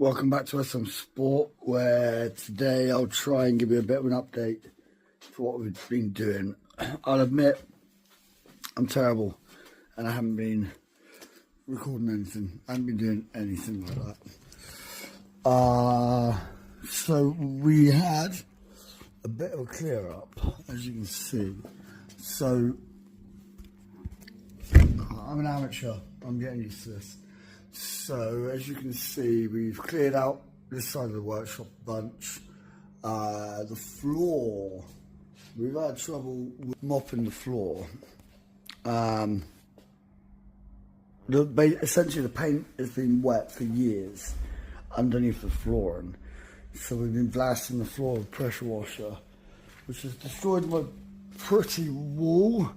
Welcome back to SMSPORT, where today I'll try and give you a bit of an update to what we've been doing. I'll admit I'm terrible and I haven't been recording anything. I haven't been doing anything like that. So we had a bit of a clear up, as you can see. So I'm an amateur. I'm getting used to this. So as you can see, we've cleared out this side of the workshop a bunch. The floor, we've had trouble with mopping the floor. Essentially the paint has been wet for years underneath the flooring. So we've been blasting the floor with pressure washer, which has destroyed my pretty wall.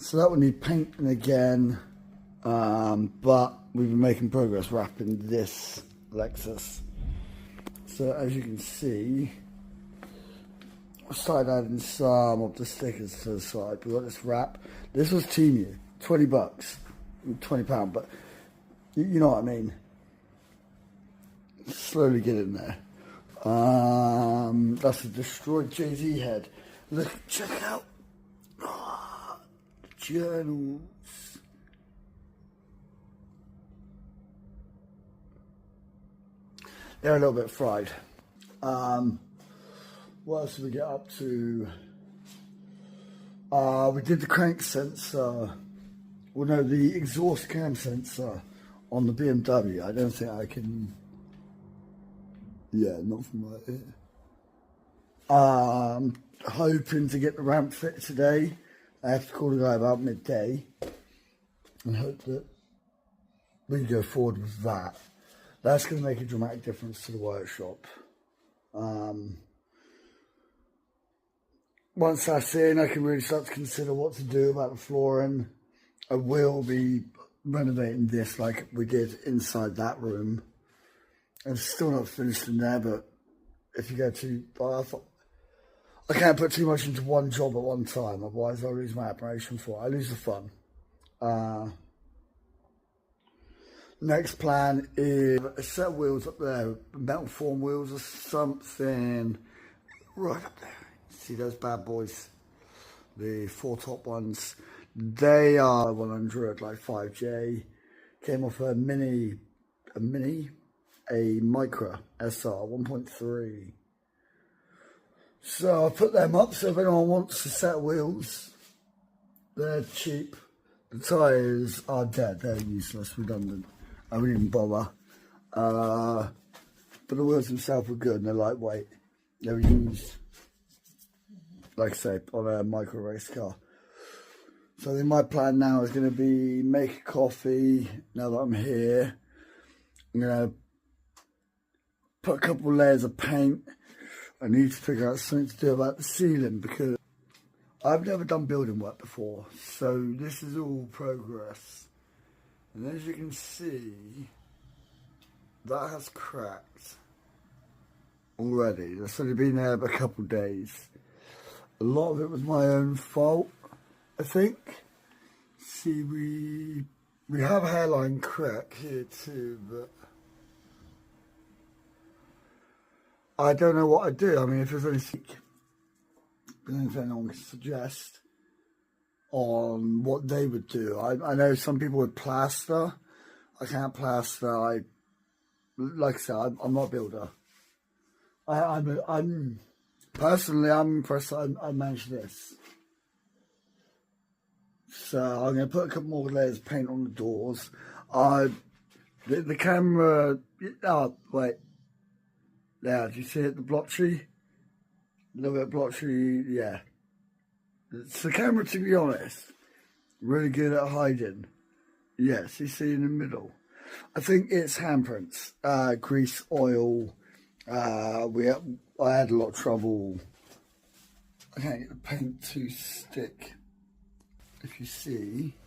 So that would need painting again, but we've been making progress wrapping this Lexus. So as you can see, I started adding some of the stickers to the side. We got this wrap. This was Temu, $20, £20, but you know what I mean. Slowly get in there. That's a destroyed Jay-Z head. Look, check out. Journals. They're a little bit fried. What else did we get up to? We did the crank sensor. Well, no, the exhaust cam sensor on the BMW. I don't think I can. Yeah, not from right here. Hoping to get the ramp fit today. I have to call the guy about midday and hope that we can go forward with that. That's going to make a dramatic difference to the workshop. Once that's in, I can really start to consider what to do about the flooring. I will be renovating this like we did inside that room. It's still not finished in there, but if you go too far, I can't put too much into one job at one time, otherwise I'll lose my admiration for it. I lose the fun. Next plan is a set of wheels up there, metal form wheels or something, right up there. See those bad boys? The 4 top ones. They are 100, like 5J. Came off a Micra SR 1.3. So I put them up, so if anyone wants a set of wheels, they're cheap. The tyres are dead, they're useless, redundant. I wouldn't even bother. But the wheels themselves were good and they're lightweight. They were used, like I say, on a micro race car. So I think my plan now is going to be make a coffee now that I'm here. I'm going to put a couple of layers of paint. I need to figure out something to do about the ceiling because I've never done building work before. So this is all progress. And as you can see, that has cracked already. That's only been there a couple of days. A lot of it was my own fault, I think. See, we have a hairline crack here too, but I don't know what I'd do. I mean, if there's anything anyone can suggest on what they would do. I know some people would plaster. I can't plaster. Like I said, I'm not a builder. I'm personally, I'm impressed that I managed this. So I'm going to put a couple more layers of paint on the doors. The camera. Oh wait. Now, do you see it, the blotchy? A little bit of blotchy, yeah. It's the camera, to be honest, really good at hiding. Yes, you see in the middle. I think it's handprints, grease, oil. I had a lot of trouble. I can't get the paint to stick. If you see,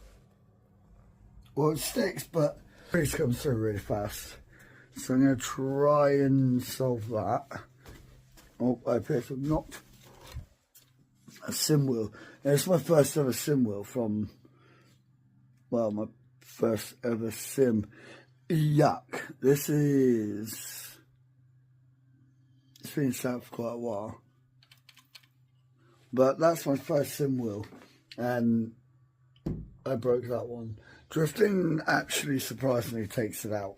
well, it sticks, but grease comes through really fast. So I'm going to try and solve that. Oh, I appear to have knocked a sim wheel. And it's my first ever sim wheel from, well, my first ever sim. Yuck. This is, it's been sat for quite a while. But that's my first sim wheel. And I broke that one. Drifting actually surprisingly takes it out.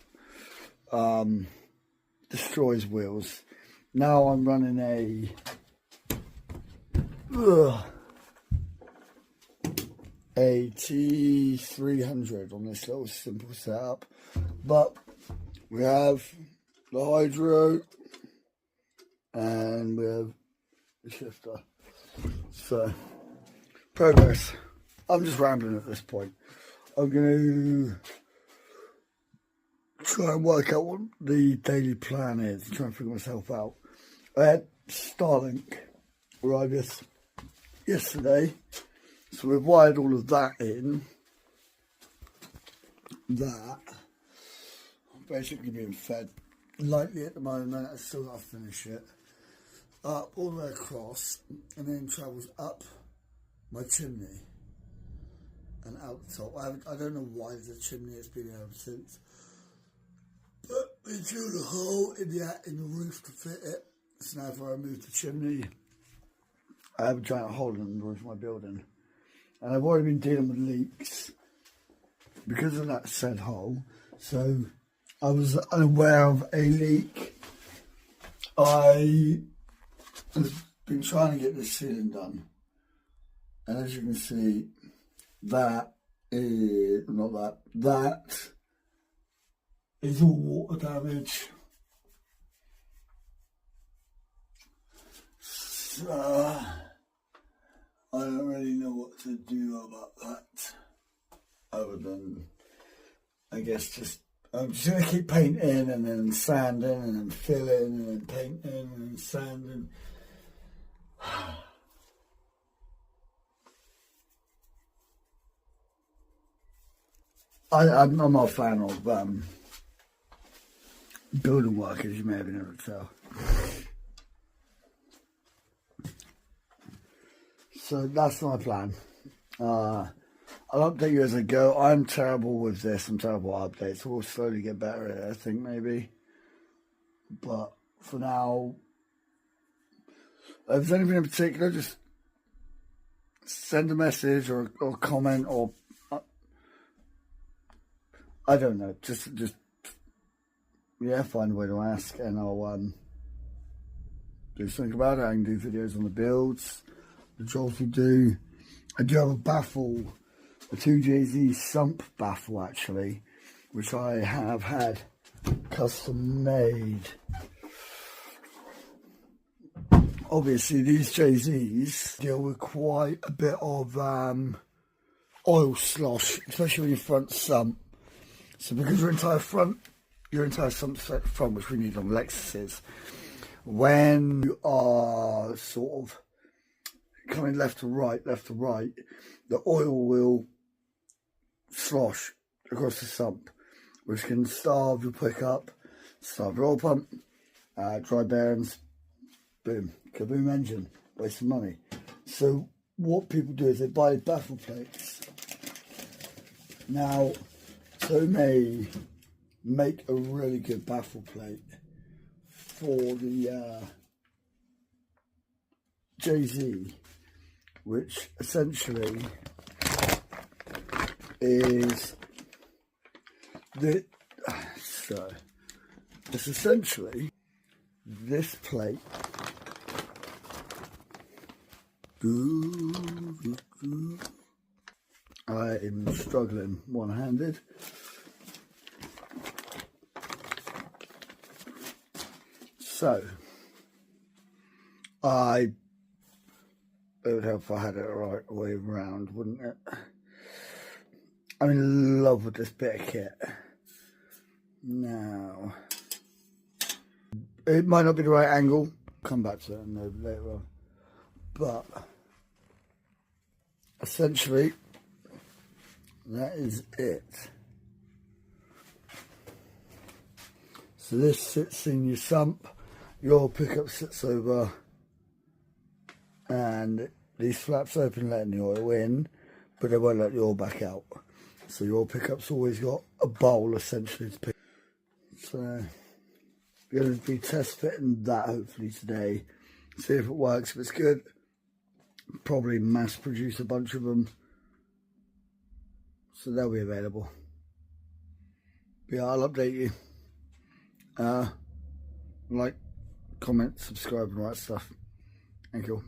Destroys wheels. Now I'm running a T300 on this little simple setup, but we have the hydro and we have the shifter. So progress. I'm just rambling at this point. I'm going to try and work out what the daily plan is, try and figure myself out. I had Starlink arrive yesterday, so we've wired all of that in. That I'm basically being fed lightly at the moment. I still got to finish it. All the way across, and then travels up my chimney and out the top. I don't know why the chimney has been there ever since, but they drilled a hole in the roof to fit it. So now if I remove the chimney, I have a giant hole in the roof of my building. And I've already been dealing with leaks because of that said hole. So I was unaware of a leak. I have been trying to get this ceiling done. And as you can see, that is all water damage. So I don't really know what to do about that, other than, I guess, I'm just going to keep painting and then sanding and then filling and then painting and then sanding. I'm not a fan of building work, as you may have been able to tell. So that's my plan. I'll update you as I go. I'm terrible with this. I'm terrible at updates. We'll slowly get better at it, I think, maybe. But for now, if there's anything in particular, just send a message or comment or I don't know. Just yeah, find a way to ask, and I'll do something about it. I can do videos on the builds, the jobs we do. I do have a baffle, a 2JZ sump baffle actually, which I have had custom made. Obviously, these JZs deal with quite a bit of oil slosh, especially with your front sump. So because your entire sump front, which we need on Lexuses, when you are sort of coming left to right, the oil will slosh across the sump, which can starve your pickup, starve your oil pump, dry bearings, boom, kaboom engine, waste of money. So what people do is they buy baffle plates. Now, so may make a really good baffle plate for the JZ, which essentially is so it's essentially this plate. I am struggling one-handed. So, it would help if I had it the right way around, wouldn't it? I'm in love with this bit of kit. Now, it might not be the right angle. Come back to that later on. But, essentially, that is it. So this sits in your sump, your pickup sits over, and these flaps open letting the oil in, but they won't let the oil back out. So your oil pickup's always got a bowl essentially to pick. So we're going to be test fitting that hopefully today. See if it works. If it's good, probably mass produce a bunch of them. So they'll be available. But yeah, I'll update you. Like, comment, subscribe and all that stuff. Thank you.